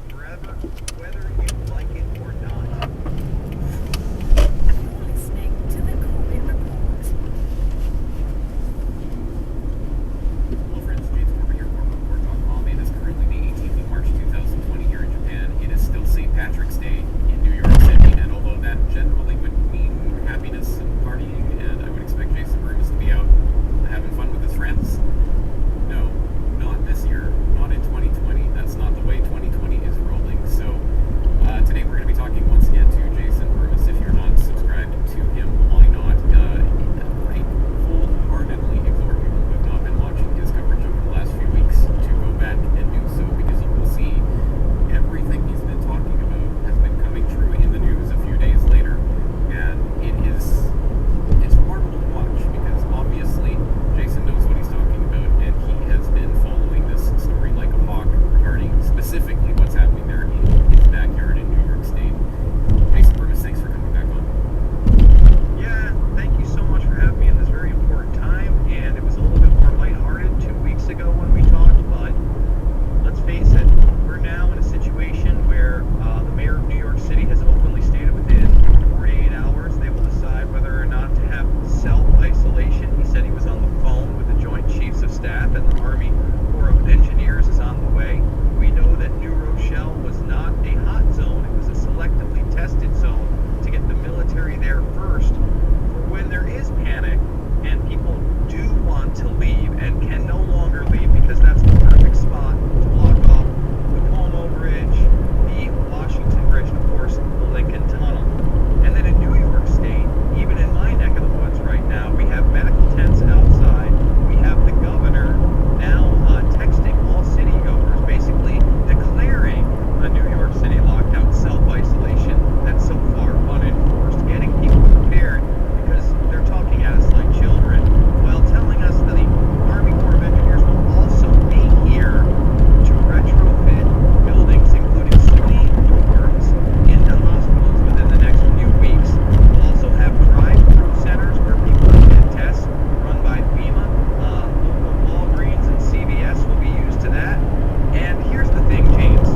forever, whether you like it or not. You're listening to the Corbett Report. Hello friends, James Corbett here, CorbettReport.com. It is currently the 18th of March 2020 here in Japan. It is still St. Patrick's Day in New York City, and although that generally would mean happiness and partying, and I would expect Jason Burgess to be out having fun with his friends, no, not this year, not in 2020. That's not the way 2020 is rolling. So today we're going to be talking once again to Jason Burgess. If you're not subscribed to him, why not? I wholeheartedly implore people who have not been watching his coverage over the last few weeks to go back and do so, because you will see everything he's been talking about has been coming true in the news a few days later, and it's remarkable to watch, because obviously Jason knows what he's talking about, and he has been following this story like a hawk regarding specifically what's happening there in his backyard in New York State. Jason Burgess, thanks for coming back on. Yeah, thank you so much for having me in this very important time, and it was a little bit more lighthearted 2 weeks ago when we talked, but let's face it, we're now in a situation where the mayor of New York City has openly stated within 48 hours they will decide whether or not to have self-isolation. He said he was on the phone with the Joint Chiefs of Staff, and the Army Corps of Engineers is on the way. We know that New Rochelle was not a hot zone, it was a selectively tested zone to get the military there first for when there is panic and people do want to leave and can no longer leave, because that's the perfect spot to block off the Como Bridge, the Washington Bridge, and of course the Lincoln Tunnel. And then in New York State, even in my neck of the woods right now, we have medical tents outside. We have the governor now texting all city goers, basically declaring a New York City lockdown, self-isolation that's so far unenforced, getting people prepared because they're talking at us like children, while telling us that the Army Corps of Engineers will also be here to retrofit buildings, including swing doors, into hospitals within the next few weeks. We'll also have drive-through centers where people can get tests run by FEMA. Local Walgreens and CVS will be used to that. And here's the thing, James.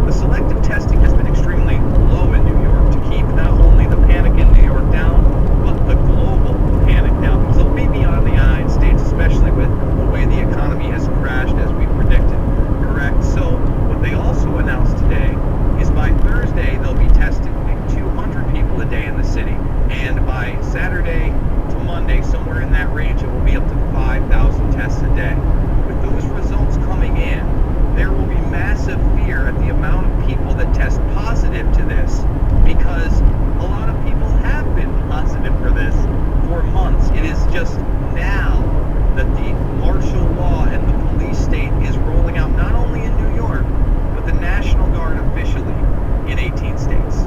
The selective testing has been extremely low in New York to keep not only the panic in New York down, but the global panic down. Because it'll be beyond the United States, especially with the way the economy has crashed as we predicted. Correct? So what they also announced today is by Thursday they'll be testing 200 people a day in the city. And by Saturday to Monday, somewhere in that range, it will be up to 5,000 tests a day. With those results coming in, there will be massive fear at the amount of people that test positive to this, because a lot of people have been positive for this for months. It is just now that the martial law and the police state is rolling out, not only in New York, but the National Guard officially in 18 states.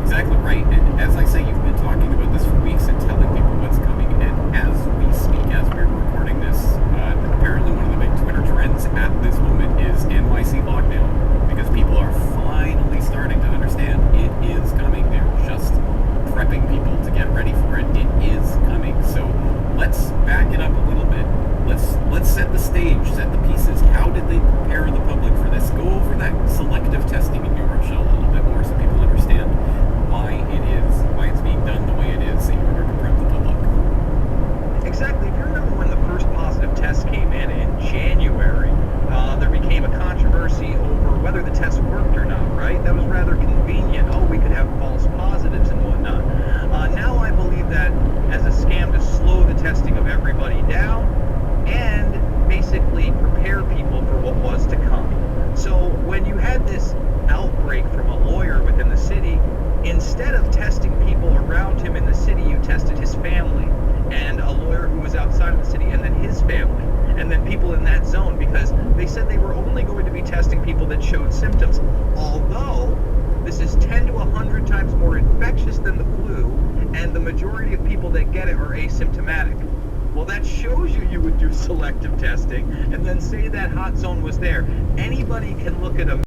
Exactly right, and as I say, you've been talking about this for weeks and telling people what's coming, and as we speak, as we're recording this, apparently one of the big Twitter trends at this moment is NYC lockdown, because people are finally starting to understand it is coming. They're just prepping people to get ready for it. It is coming. So let's back it up a little bit. Let's set the stage, set the pieces. How did they prepare the public for this? Go over that selective testing in New Rochelle a little bit more so people understand why it's being done the way it is in order to prep the public. Exactly. If you remember when the first positive test came in January, there became a controversy over whether the test worked or not, right? That was rather convenient. Oh, we could have false positives and whatnot. Now I believe that as a scam to slow the testing of everybody down and basically prepare people for what was to come. So when you had this outbreak from a lawyer within the city, instead of testing people around him in the city, you tested his family and a lawyer who was outside of the city, and then his family, and then people in that zone, because they said they were only going to be testing people that showed symptoms. Although this is 10 to 100 times more infectious than the flu, and the majority of people that get it are asymptomatic. Well, that shows you would do selective testing and then say that hot zone was there. Anybody can look at a